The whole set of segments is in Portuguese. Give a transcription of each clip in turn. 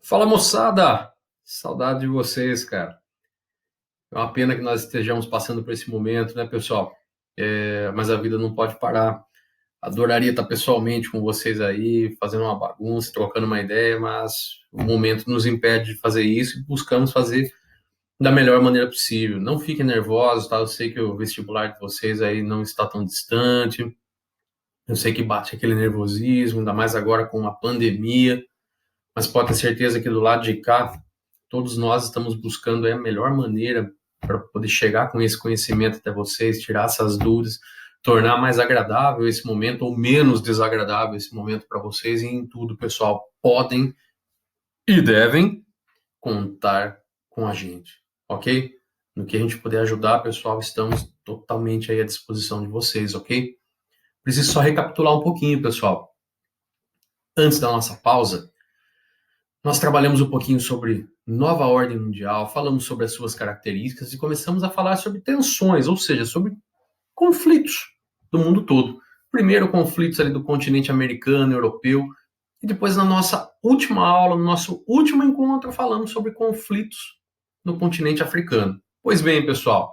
Fala, moçada! Saudade de vocês, cara. É uma pena que nós estejamos passando por esse momento, né, pessoal? Mas a vida não pode parar. Adoraria estar pessoalmente com vocês aí, fazendo uma bagunça, trocando uma ideia, mas o momento nos impede de fazer isso e buscamos fazer da melhor maneira possível. Não fiquem nervosos, tá? Eu sei que o vestibular de vocês aí não está tão distante. Eu sei que bate aquele nervosismo, ainda mais agora com uma pandemia. Mas pode ter certeza que do lado de cá, todos nós estamos buscando a melhor maneira para poder chegar com esse conhecimento até vocês, tirar essas dúvidas, tornar mais agradável esse momento ou menos desagradável esse momento para vocês. E em tudo, pessoal, podem e devem contar com a gente, ok? No que a gente puder ajudar, pessoal, estamos totalmente aí à disposição de vocês, ok? Preciso só recapitular um pouquinho, pessoal. Antes da nossa pausa, nós trabalhamos um pouquinho sobre nova ordem mundial, falamos sobre as suas características e começamos a falar sobre tensões, ou seja, sobre conflitos do mundo todo. Primeiro, conflitos ali do continente americano, europeu, e depois, na nossa última aula, no nosso último encontro, falamos sobre conflitos no continente africano. Pois bem, pessoal,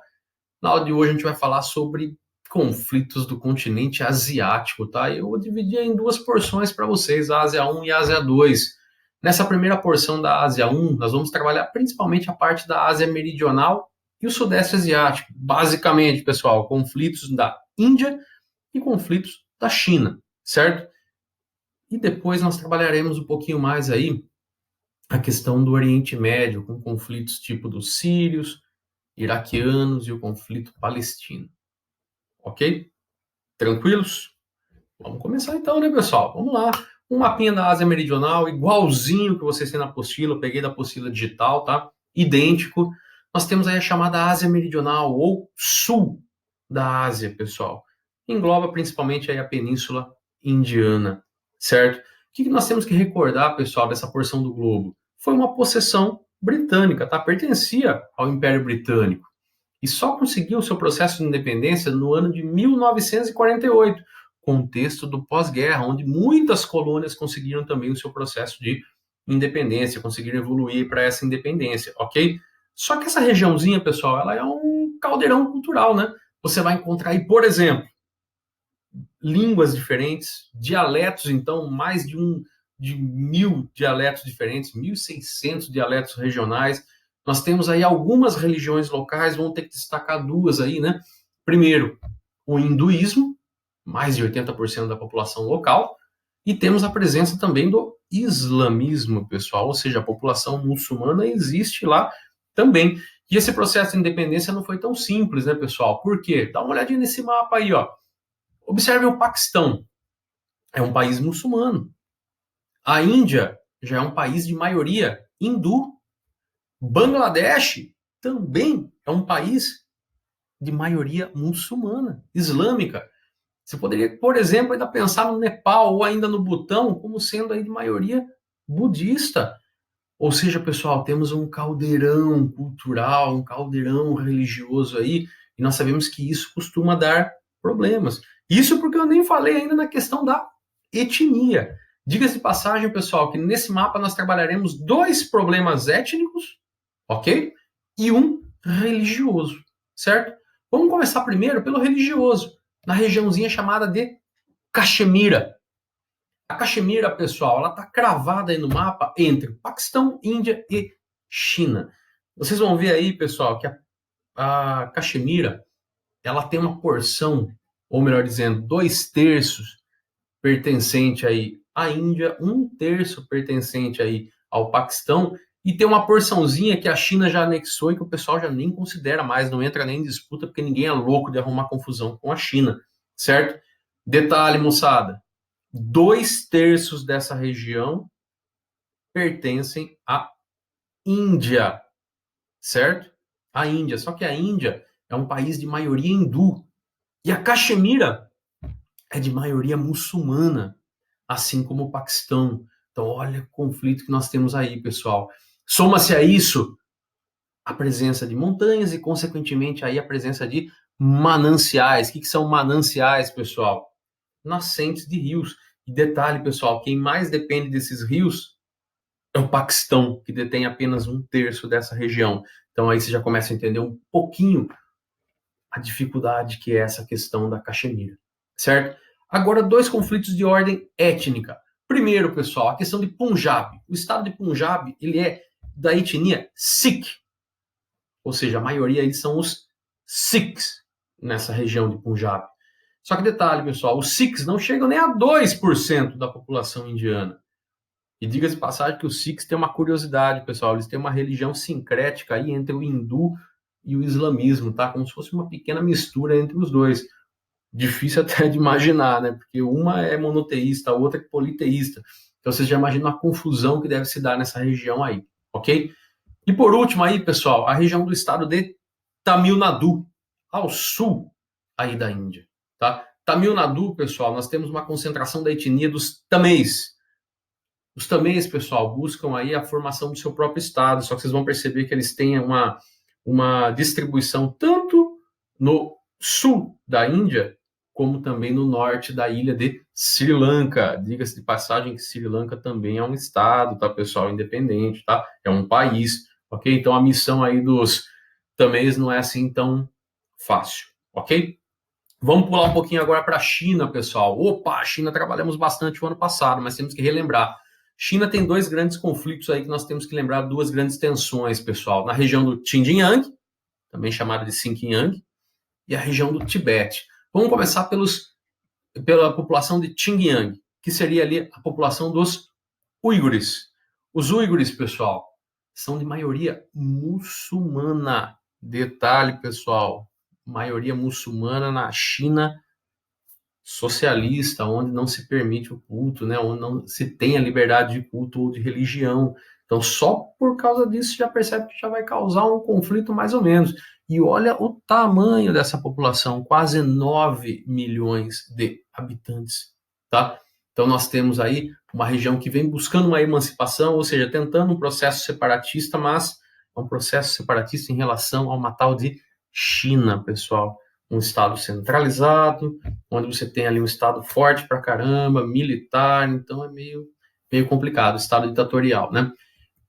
na aula de hoje a gente vai falar sobre conflitos do continente asiático, tá? Eu vou dividir em duas porções para vocês, a Ásia 1 e a Ásia 2. Nessa primeira porção da Ásia 1, nós vamos trabalhar principalmente a parte da Ásia Meridional e o Sudeste Asiático. Basicamente, pessoal, conflitos da Índia e conflitos da China, certo? E depois nós trabalharemos um pouquinho mais aí a questão do Oriente Médio, com conflitos tipo dos sírios, iraquianos e o conflito palestino. Ok? Tranquilos? Vamos começar então, né, pessoal? Vamos lá. Um mapinha da Ásia Meridional, igualzinho que vocês têm na apostila, eu peguei da apostila digital, tá? Idêntico. Nós temos aí a chamada Ásia Meridional, ou Sul da Ásia, pessoal. Engloba principalmente aí a Península Indiana, certo? O que nós temos que recordar, pessoal, dessa porção do globo? Foi uma possessão britânica, tá? Pertencia ao Império Britânico e só conseguiu o seu processo de independência no ano de 1948, contexto do pós-guerra, onde muitas colônias conseguiram também o seu processo de independência, conseguiram evoluir para essa independência, ok? Só que essa regiãozinha, pessoal, ela é um caldeirão cultural, né? Você vai encontrar aí, por exemplo, línguas diferentes, dialetos, então, mais de 1.000 dialetos diferentes, 1.600 dialetos regionais. Nós temos aí algumas religiões locais, vamos ter que destacar duas aí, né? Primeiro, o hinduísmo, mais de 80% da população local, e temos a presença também do islamismo, pessoal, ou seja, a população muçulmana existe lá também. E esse processo de independência não foi tão simples, né, pessoal? Por quê? Dá uma olhadinha nesse mapa aí, ó. Observe o Paquistão, é um país muçulmano. A Índia já é um país de maioria hindu. Bangladesh também é um país de maioria muçulmana, islâmica. Você poderia, por exemplo, ainda pensar no Nepal ou ainda no Butão como sendo aí de maioria budista. Ou seja, pessoal, temos um caldeirão cultural, um caldeirão religioso aí, e nós sabemos que isso costuma dar problemas. Isso porque eu nem falei ainda na questão da etnia. Diga-se de passagem, pessoal, que nesse mapa nós trabalharemos dois problemas étnicos, ok? E um religioso, certo? Vamos começar primeiro pelo religioso, na regiãozinha chamada de Caxemira. A Caxemira, pessoal, ela está cravada aí no mapa entre Paquistão, Índia e China. Vocês vão ver aí, pessoal, que a Caxemira, ela tem uma porção, ou melhor dizendo, 2/3 pertencente aí à Índia, 1/3 pertencente aí ao Paquistão, e tem uma porçãozinha que a China já anexou e que o pessoal já nem considera mais, não entra nem em disputa, porque ninguém é louco de arrumar confusão com a China, certo? Detalhe, moçada, 2/3 dessa região pertencem à Índia, certo? A Índia. Só que a Índia é um país de maioria hindu. E a Caxemira é de maioria muçulmana, assim como o Paquistão. Então, olha o conflito que nós temos aí, pessoal. Soma-se a isso a presença de montanhas e, consequentemente, aí a presença de mananciais. O que são mananciais, pessoal? Nascentes de rios. E detalhe, pessoal, quem mais depende desses rios é o Paquistão, que detém apenas 1/3 dessa região. Então aí você já começa a entender um pouquinho a dificuldade que é essa questão da Caxemira, certo? Agora, 2 conflitos de ordem étnica. Primeiro, pessoal, a questão de Punjab. O estado de Punjab, ele é da etnia Sikh, ou seja, a maioria aí são os Sikhs nessa região de Punjab. Só que detalhe, pessoal, os Sikhs não chegam nem a 2% da população indiana. E diga-se de passagem que os Sikhs têm uma curiosidade, pessoal, eles têm uma religião sincrética aí entre o hindu e o islamismo, tá? Como se fosse uma pequena mistura entre os dois. Difícil até de imaginar, né? Porque uma é monoteísta, a outra é politeísta. Então vocês já imaginam a confusão que deve se dar nessa região aí, ok? E por último aí, pessoal, a região do estado de Tamil Nadu, ao sul aí da Índia, tá? Tamil Nadu, pessoal, nós temos uma concentração da etnia dos Tamês. Os Tamês, pessoal, buscam aí a formação do seu próprio estado, só que vocês vão perceber que eles têm uma distribuição tanto no sul da Índia, como também no norte da ilha de Sri Lanka. Diga-se de passagem que Sri Lanka também é um estado, tá, pessoal, independente, tá? É um país, ok? Então a missão aí dos Tamês não é assim tão fácil, ok? Vamos pular um pouquinho agora para a China, pessoal. Opa, a China trabalhamos bastante o ano passado, mas temos que relembrar. China tem 2 grandes conflitos aí que nós temos que lembrar, 2 grandes tensões, pessoal. Na região do Xinjiang, também chamada de Xinjiang, e a região do Tibete. Vamos começar pela população de Xinjiang, que seria ali a população dos uigures. Os uigures, pessoal, são de maioria muçulmana. Detalhe, pessoal, maioria muçulmana na China socialista, onde não se permite o culto, né? Onde não se tem a liberdade de culto ou de religião. Então, só por causa disso, já percebe que já vai causar um conflito mais ou menos. E olha o tamanho dessa população, quase 9 milhões de habitantes, tá? Então, nós temos aí uma região que vem buscando uma emancipação, ou seja, tentando um processo separatista, mas é um processo separatista em relação a uma tal de China, pessoal. Um estado centralizado, onde você tem ali um estado forte pra caramba, militar, então é meio complicado, estado ditatorial, né?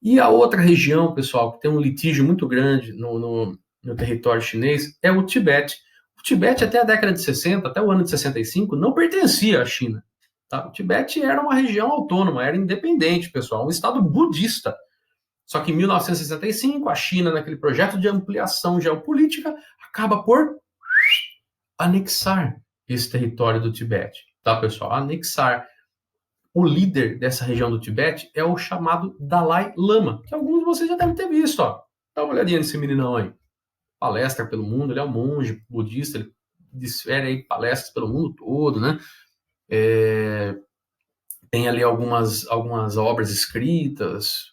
E a outra região, pessoal, que tem um litígio muito grande no território chinês é o Tibete. O Tibete, até a década de 60, até o ano de 65, não pertencia à China. Tá? O Tibete era uma região autônoma, era independente, pessoal, um estado budista. Só que em 1965, a China, naquele projeto de ampliação geopolítica, acaba por anexar esse território do Tibete, tá, pessoal? Anexar. O líder dessa região do Tibete é o chamado Dalai Lama, que alguns de vocês já devem ter visto, ó. Dá uma olhadinha nesse meninão aí. Palestra pelo mundo, ele é um monge budista, ele desfere aí palestras pelo mundo todo, né? Tem ali algumas obras escritas,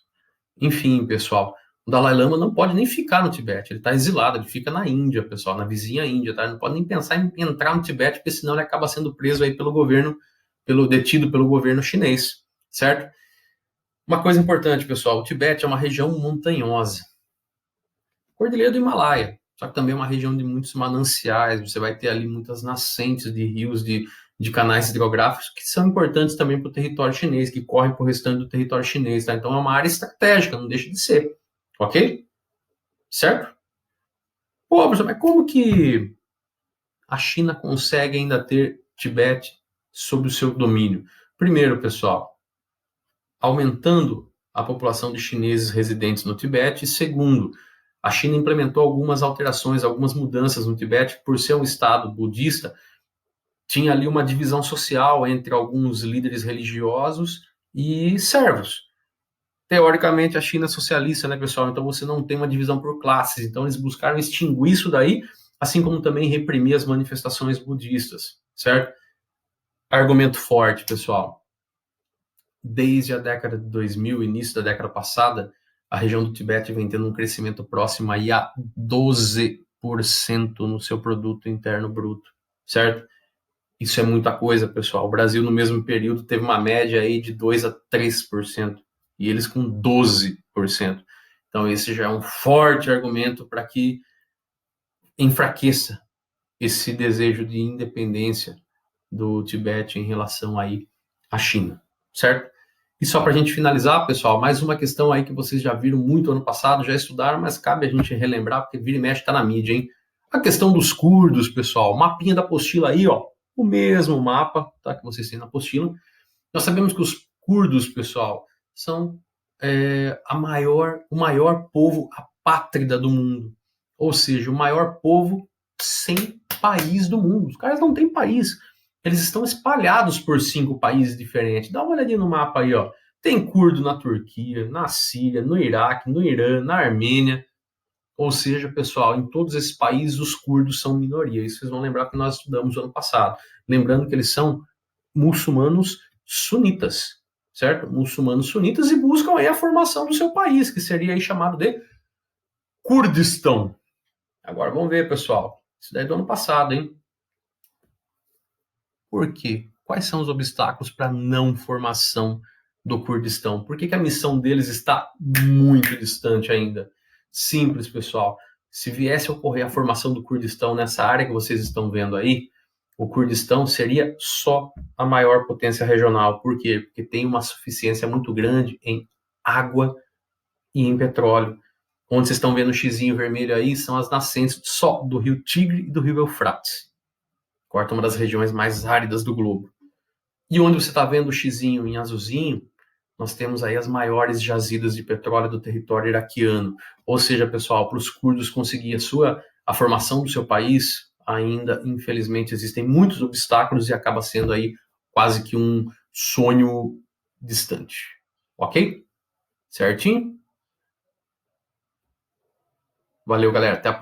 enfim, pessoal. O Dalai Lama não pode nem ficar no Tibete, ele está exilado, ele fica na Índia, pessoal, na vizinha Índia, tá? Ele não pode nem pensar em entrar no Tibete, porque senão ele acaba sendo preso aí pelo governo, detido pelo governo chinês, certo? Uma coisa importante, pessoal, o Tibete é uma região montanhosa, Cordilheira do Himalaia, só que também é uma região de muitos mananciais, você vai ter ali muitas nascentes de rios, de canais hidrográficos que são importantes também para o território chinês, que correm para o restante do território chinês, tá? Então é uma área estratégica, não deixa de ser, ok? Certo? Pô, professor, mas como que a China consegue ainda ter Tibete sob o seu domínio? Primeiro, pessoal, aumentando a população de chineses residentes no Tibete. E segundo, a China implementou algumas alterações, algumas mudanças no Tibete, por ser um estado budista, tinha ali uma divisão social entre alguns líderes religiosos e servos. Teoricamente, a China é socialista, né, pessoal? Então você não tem uma divisão por classes. Então eles buscaram extinguir isso daí, assim como também reprimir as manifestações budistas, certo? Argumento forte, pessoal. Desde a década de 2000, início da década passada, a região do Tibete vem tendo um crescimento próximo aí a 12% no seu produto interno bruto, certo? Isso é muita coisa, pessoal. O Brasil, no mesmo período, teve uma média aí de 2 a 3%, e eles com 12%. Então, esse já é um forte argumento para que enfraqueça esse desejo de independência do Tibete em relação aí à China, certo? E só para a gente finalizar, pessoal, mais uma questão aí que vocês já viram muito ano passado, já estudaram, mas cabe a gente relembrar, porque vira e mexe está na mídia, hein? A questão dos curdos, pessoal, mapinha da apostila aí, ó, o mesmo mapa, tá, que vocês têm na apostila. Nós sabemos que os curdos, pessoal, são o maior povo apátrida do mundo. Ou seja, o maior povo sem país do mundo. Os caras não têm país. Eles estão espalhados por 5 países diferentes. Dá uma olhadinha no mapa aí, ó. Tem curdo na Turquia, na Síria, no Iraque, no Irã, na Armênia. Ou seja, pessoal, em todos esses países os curdos são minoria. Isso vocês vão lembrar que nós estudamos ano passado. Lembrando que eles são muçulmanos sunitas, certo? Muçulmanos sunitas e buscam aí a formação do seu país, que seria aí chamado de Kurdistão. Agora vamos ver, pessoal. Isso daí é do ano passado, hein? Por quê? Quais são os obstáculos para a não formação do Kurdistão? Por que a missão deles está muito distante ainda? Simples, pessoal. Se viesse a ocorrer a formação do Kurdistão nessa área que vocês estão vendo aí, o Kurdistão seria só a maior potência regional. Por quê? Porque tem uma suficiência muito grande em água e em petróleo. Onde vocês estão vendo o xizinho vermelho aí são as nascentes só do rio Tigre e do rio Eufrates. Corta uma das regiões mais áridas do globo. E onde você está vendo o xizinho em azulzinho, nós temos aí as maiores jazidas de petróleo do território iraquiano. Ou seja, pessoal, para os curdos conseguir a formação do seu país, ainda, infelizmente, existem muitos obstáculos e acaba sendo aí quase que um sonho distante. Ok? Certinho? Valeu, galera. Até a próxima.